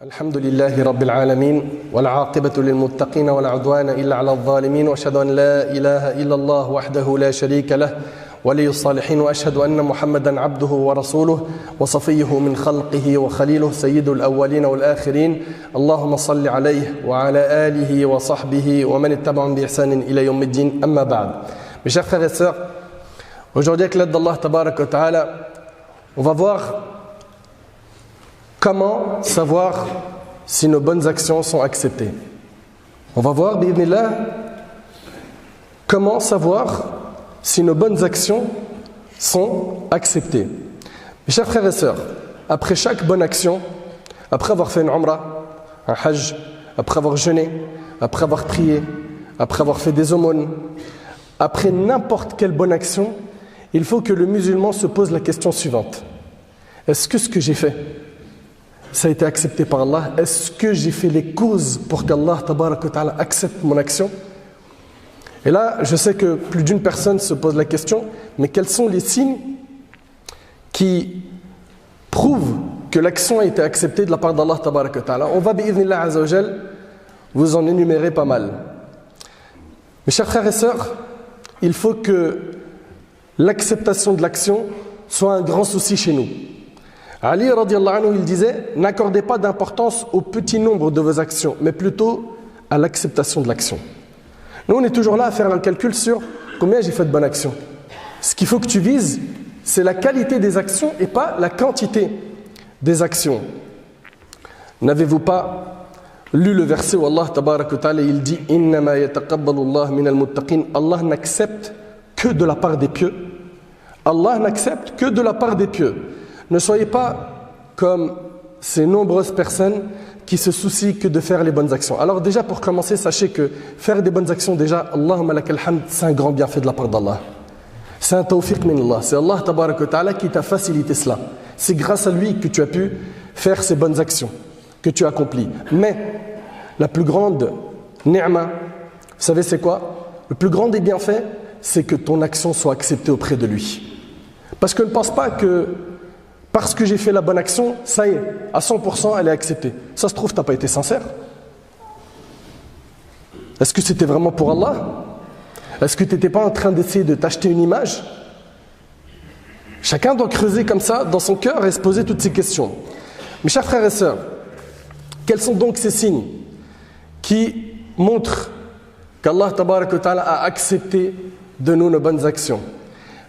الحمد لله رب العالمين والعاقبة للمتقين ولا عدوان إلا على الظالمين وأشهد أن لا إله إلا الله وحده لا شريك له ولي الصالحين وأشهد أن محمدا عبده ورسوله وصفيه من خلقه وخليله سيد الأولين والآخرين اللهم صل عليه وعلى آله وصحبه ومن اتبعهم بإحسان إلى يوم الدين أما بعد. Mes chers frères et sœurs, aujourd'hui avec l'aide d'Allah Tabarak wa Ta'ala, on va voir comment savoir si nos bonnes actions sont acceptées. On va voir, bi'idhnillah, comment savoir si nos bonnes actions sont acceptées. Mes chers frères et sœurs, après chaque bonne action, après avoir fait une umrah, un hajj, après avoir jeûné, après avoir prié, après avoir fait des aumônes, après n'importe quelle bonne action, il faut que le musulman se pose la question suivante. Est-ce que ce que j'ai fait, ça a été accepté par Allah? Est-ce que j'ai fait les causes pour qu'Allah Tabarak wa Ta'ala accepte mon action? Et là, je sais que plus d'une personne se pose la question, mais quels sont les signes qui prouvent que l'action a été acceptée de la part d'Allah Tabarak wa Ta'ala? On va, bi'idhnillah azza wa jal, vous en énumérer pas mal. Mes chers frères et sœurs, il faut que l'acceptation de l'action soit un grand souci chez nous. Ali radiallahu anhu, il disait, n'accordez pas d'importance au petit nombre de vos actions, mais plutôt à l'acceptation de l'action. Nous, on est toujours là à faire un calcul sur combien j'ai fait de bonnes actions. Ce qu'il faut que tu vises, c'est la qualité des actions et pas la quantité des actions. N'avez-vous pas lu le verset où Allah tabarak wa ta'ala, il dit innama yataqabbalu Allah minal muttaqin. Allah n'accepte que de la part des pieux. Allah n'accepte que de la part des pieux. Ne soyez pas comme ces nombreuses personnes qui se soucient que de faire les bonnes actions. Alors déjà pour commencer, sachez que faire des bonnes actions, déjà, Allahumma lakal hamd, c'est un grand bienfait de la part d'Allah. C'est un tawfiq min Allah. C'est Allah tabarak wa ta'ala qui t'a facilité cela. C'est grâce à lui que tu as pu faire ces bonnes actions, que tu as accomplies. Mais la plus grande ni'ma, vous savez c'est quoi? Le plus grand des bienfaits, c'est que ton action soit acceptée auprès de lui. Parce que ne pense pas que parce que j'ai fait la bonne action, ça y est, à 100% elle est acceptée. Ça se trouve, tu n'as pas été sincère. Est-ce que c'était vraiment pour Allah? Est-ce que tu n'étais pas en train d'essayer de t'acheter une image? Chacun doit creuser comme ça dans son cœur et se poser toutes ces questions. Mes chers frères et sœurs, quels sont donc ces signes qui montrent qu'Allah Tabarak wa Ta'ala a accepté de nous nos bonnes actions?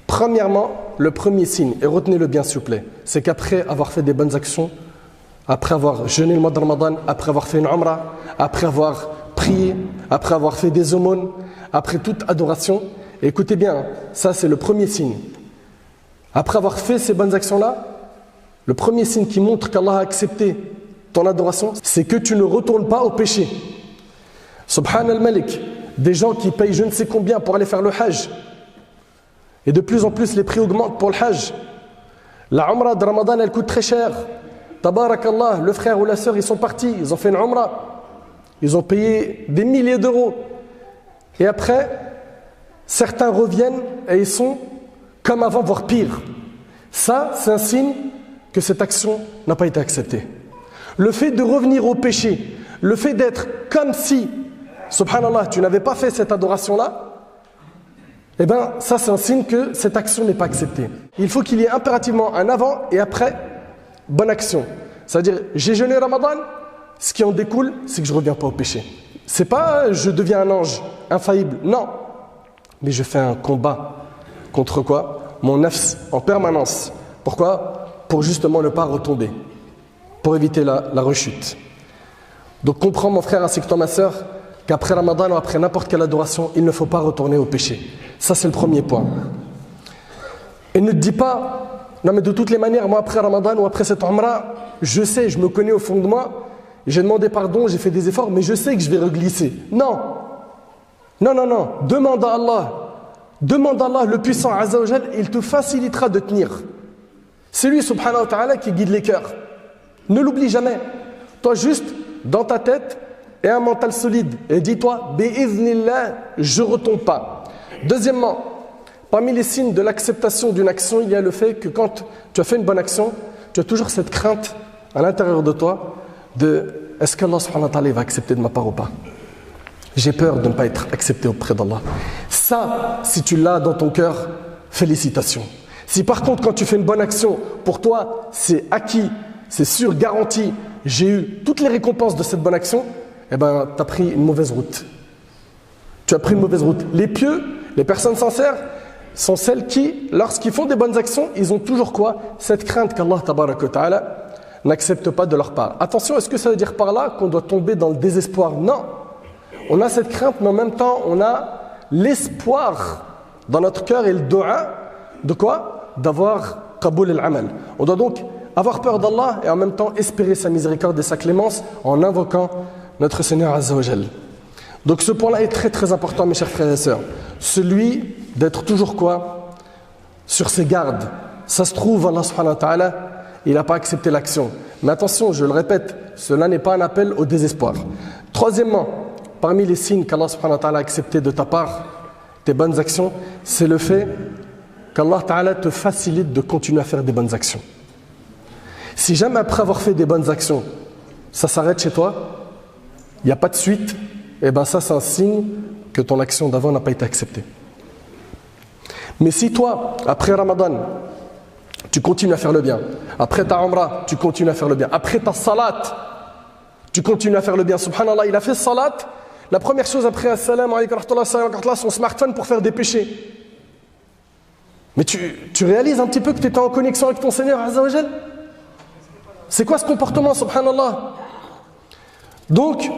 Premièrement, le premier signe, et retenez-le bien s'il vous plaît, c'est qu'après avoir fait des bonnes actions, après avoir jeûné le mois de Ramadan, après avoir fait une umrah, après avoir prié, après avoir fait des aumônes, après toute adoration, et écoutez bien, ça c'est le premier signe. Après avoir fait ces bonnes actions-là, le premier signe qui montre qu'Allah a accepté ton adoration, c'est que tu ne retournes pas au péché. Subhan al-Malik, des gens qui payent je ne sais combien pour aller faire le hajj, et de plus en plus les prix augmentent pour le hajj. La umrah de Ramadan elle coûte très cher. Tabarakallah, le frère ou la sœur ils sont partis, ils ont fait une umrah, ils ont payé des milliers d'euros. Et après, certains reviennent et ils sont comme avant, voire pire. Ça, c'est un signe que cette action n'a pas été acceptée. Le fait de revenir au péché, le fait d'être comme si, subhanallah, tu n'avais pas fait cette adoration-là, eh bien, ça c'est un signe que cette action n'est pas acceptée. Il faut qu'il y ait impérativement un avant et après bonne action. C'est-à-dire, j'ai jeûné Ramadan, ce qui en découle, c'est que je ne reviens pas au péché. C'est pas je deviens un ange infaillible, non. Mais je fais un combat contre quoi? Mon nafs en permanence. Pourquoi? Pour justement ne pas retomber, pour éviter la rechute. Donc comprends mon frère ainsi que toi ma soeur, qu'après Ramadan ou après n'importe quelle adoration, il ne faut pas retourner au péché. Ça c'est le premier point. Et ne te dis pas, non mais de toutes les manières, moi après Ramadan ou après cette umrah, je sais, je me connais au fond de moi, j'ai demandé pardon, j'ai fait des efforts, mais je sais que je vais reglisser. Non. Non, non, non. Demande à Allah. Demande à Allah, le puissant Azza wa Jal, il te facilitera de tenir. C'est lui, subhanahu wa ta'ala, qui guide les cœurs. Ne l'oublie jamais. Toi juste, dans ta tête, et un mental solide. Et dis-toi, bi'iznillah, je ne retombe pas. Deuxièmement, parmi les signes de l'acceptation d'une action, il y a le fait que quand tu as fait une bonne action, tu as toujours cette crainte à l'intérieur de toi de est-ce qu'Allah subhanahu wa ta'ala va accepter de ma part ou pas? J'ai peur de ne pas être accepté auprès d'Allah. Ça, si tu l'as dans ton cœur, félicitations. Si par contre, quand tu fais une bonne action, pour toi, c'est acquis, c'est sûr, garanti, j'ai eu toutes les récompenses de cette bonne action, eh bien, tu as pris une mauvaise route. Tu as pris une mauvaise route. Les pieux, les personnes sincères, sont celles qui, lorsqu'ils font des bonnes actions, ils ont toujours quoi? Cette crainte qu'Allah tabaraka wa ta'ala n'accepte pas de leur part. Attention, est-ce que ça veut dire par là qu'on doit tomber dans le désespoir? Non. On a cette crainte, mais en même temps, on a l'espoir dans notre cœur et le dua de quoi? D'avoir qaboul al-amal. On doit donc avoir peur d'Allah et en même temps espérer sa miséricorde et sa clémence en invoquant notre Seigneur Azza wa Jal. Donc ce point-là est très très important, mes chers frères et sœurs. Celui d'être toujours quoi? Sur ses gardes. Ça se trouve, Allah subhanahu wa ta'ala, il n'a pas accepté l'action. Mais attention, je le répète, cela n'est pas un appel au désespoir. Troisièmement, parmi les signes qu'Allah subhanahu wa ta'ala a accepté de ta part, tes bonnes actions, c'est le fait qu'Allah ta'ala te facilite de continuer à faire des bonnes actions. Si jamais après avoir fait des bonnes actions, ça s'arrête chez toi, il n'y a pas de suite, et bien ça c'est un signe que ton action d'avant n'a pas été acceptée. Mais si toi, après Ramadan, tu continues à faire le bien, après ta Umrah, tu continues à faire le bien, après ta salat, tu continues à faire le bien, subhanallah, il a fait salat, la première chose après assalamu alaykum wa rahmatullah, son smartphone pour faire des péchés. Mais tu réalises un petit peu que tu étais en connexion avec ton Seigneur Azza wa Jal? C'est quoi ce comportement, subhanallah? Donc,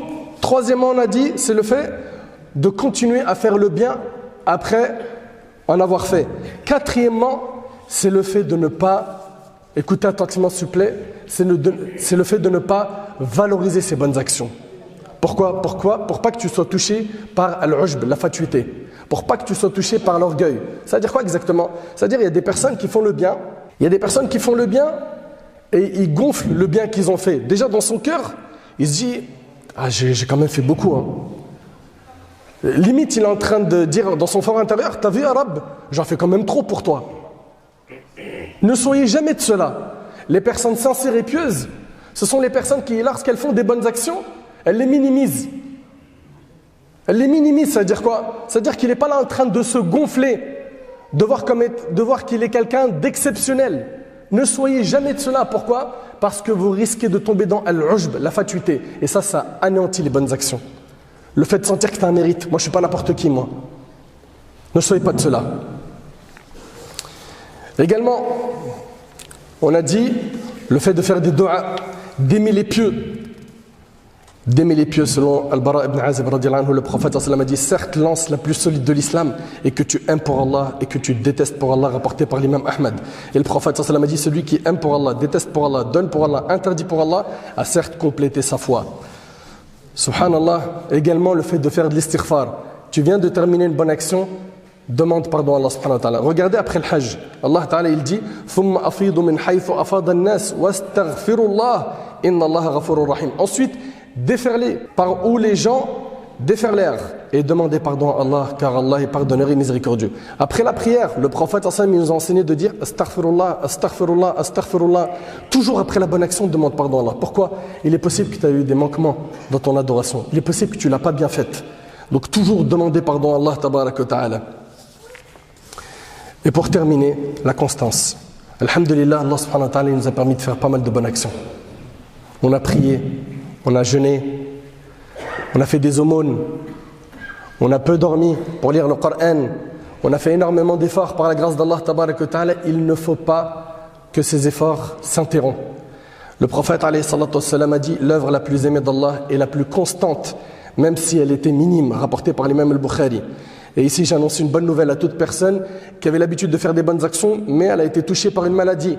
troisièmement, on a dit, c'est le fait de continuer à faire le bien après en avoir fait. Quatrièmement, c'est le fait de ne pas, écoutez attentivement s'il vous plaît, c'est le fait de ne pas valoriser ses bonnes actions. Pourquoi? Pour pas que tu sois touché par al-ujb, la fatuité. Pour pas que tu sois touché par l'orgueil. Ça veut dire quoi exactement? Ça veut dire qu'il y a des personnes qui font le bien, et ils gonflent le bien qu'ils ont fait. Déjà dans son cœur, il se dit « Ah, j'ai quand même fait beaucoup. Hein. » Limite, il est en train de dire dans son fort intérieur « T'as vu, Arabe, j'en fais quand même trop pour toi. » Ne soyez jamais de cela. Les personnes sincères et pieuses, ce sont les personnes qui, lorsqu'elles font des bonnes actions, elles les minimisent. Elle les minimise, ça veut dire quoi? Ça veut dire qu'il n'est pas là en train de se gonfler, de voir qu'il est quelqu'un d'exceptionnel. Ne soyez jamais de cela. Pourquoi? Parce que vous risquez de tomber dans al-ujb, la fatuité. Et ça anéantit les bonnes actions. Le fait de sentir que tu as un mérite. Moi, je ne suis pas n'importe qui, moi. Ne soyez pas de cela. Également, on a dit le fait de faire des doigts, d'aimer les pieux. D'aimer les pieux, selon Al-Bara ibn Azib radiyallahu anhu, le prophète sallallahu alayhi wa sallam a dit certes lance la plus solide de l'islam et que tu aimes pour Allah et que tu détestes pour Allah, rapporté par l'imam Ahmad. Et le prophète sallallahu alayhi wa sallam a dit celui qui aime pour Allah, déteste pour Allah, donne pour Allah, interdit pour Allah, a certes complété sa foi. Subhanallah, également le fait de faire de l'istighfar. Tu viens de terminer une bonne action, demande pardon à Allah subhanahu wa ta'ala. Regardez après le hajj, Allah ta'ala il dit ثُمَّ أَفِيضُ مِنْ حَيْثُ أَفَاضَ النَّاسِ وَاسْتَغْفِرُوا اللَّهَ إِنَّ اللَّهَ غَفُورٌ رَحِيمٌ. Ensuite, déferlez par où les gens déferlèrent et demandez pardon à Allah car Allah est pardonneur et miséricordieux. Après la prière, le prophète sallallahu nous a enseigné de dire astaghfirullah, astaghfirullah, astaghfirullah. Toujours après la bonne action, demande pardon à Allah. Pourquoi? Il est possible que tu aies eu des manquements dans ton adoration. Il est possible que tu ne l'as pas bien faite. Donc toujours demander pardon à Allah tabaraka wa ta'ala. Et pour terminer, la constance. Alhamdulillah, Allah subhanahu wa ta'ala nous a permis de faire pas mal de bonnes actions. On a prié, on a jeûné, on a fait des aumônes, on a peu dormi pour lire le Coran, on a fait énormément d'efforts par la grâce d'Allah tabaraka wa ta'ala. Il ne faut pas que ces efforts s'interrompent. Le prophète alayhi salatu wassalam a dit l'œuvre la plus aimée d'Allah est la plus constante, même si elle était minime, rapportée par l'imam al-Bukhari. Et ici j'annonce une bonne nouvelle à toute personne qui avait l'habitude de faire des bonnes actions, mais elle a été touchée par une maladie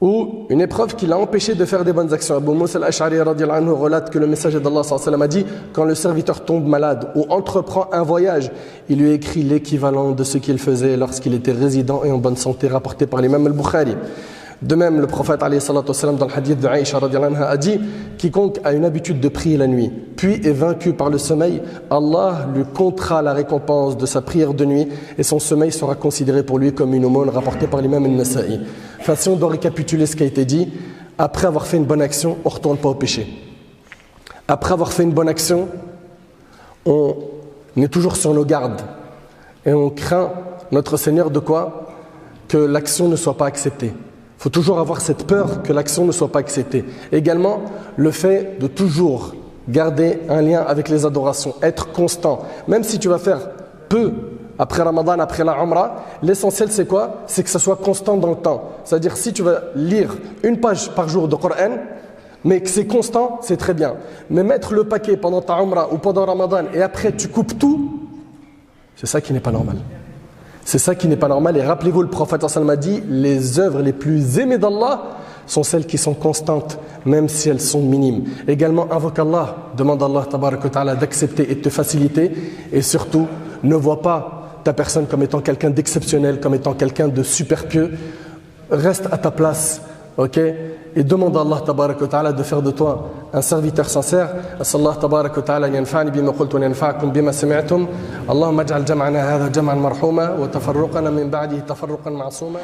ou une épreuve qui l'a empêché de faire des bonnes actions. Abu Musa al-Ash'ari radiyallahu anhu relate que le messager d'Allah sallallahu alayhi wa sallam a dit quand le serviteur tombe malade ou entreprend un voyage, il lui écrit l'équivalent de ce qu'il faisait lorsqu'il était résident et en bonne santé, rapporté par l'imam al-Bukhari. De même, le prophète alayhi salatu wassalam, dans le hadith de Aïcha radiyallahu anha, a dit quiconque a une habitude de prier la nuit puis est vaincu par le sommeil, Allah lui comptera la récompense de sa prière de nuit et son sommeil sera considéré pour lui comme une aumône, rapportée par l'imam al-Nasa'i. Enfin, si on doit récapituler ce qui a été dit, après avoir fait une bonne action, on ne retourne pas au péché. Après avoir fait une bonne action, on est toujours sur nos gardes et on craint notre Seigneur de quoi? Que l'action ne soit pas acceptée. Il faut toujours avoir cette peur que l'action ne soit pas acceptée. Également, le fait de toujours garder un lien avec les adorations, être constant. Même si tu vas faire peu après Ramadan, après la Umrah, l'essentiel c'est quoi? C'est que ça soit constant dans le temps. C'est-à-dire si tu vas lire une page par jour de Coran, mais que c'est constant, c'est très bien. Mais mettre le paquet pendant ta Umrah ou pendant Ramadan et après tu coupes tout, c'est ça qui n'est pas normal. C'est ça qui n'est pas normal. Et rappelez-vous, le prophète sallallahu alayhi wa sallam a dit, les œuvres les plus aimées d'Allah sont celles qui sont constantes, même si elles sont minimes. Également, invoque Allah, demande à Allah tabaraka wa ta'ala d'accepter et de te faciliter. Et surtout, ne vois pas ta personne comme étant quelqu'un d'exceptionnel, comme étant quelqu'un de super pieux. Reste à ta place, ok? Et demande à Allah tabaraka wa ta'ala de faire de toi un serviteur sincère. As'Allah tabaraka wa ta'ala yanfa'ni bima qultu wa yanfa'akum bima sami'tum. Allahumma aj'al jam'ana hadha jam'an marhuma wa tafarruqana min ba'dihi tafarruqan ma'suma.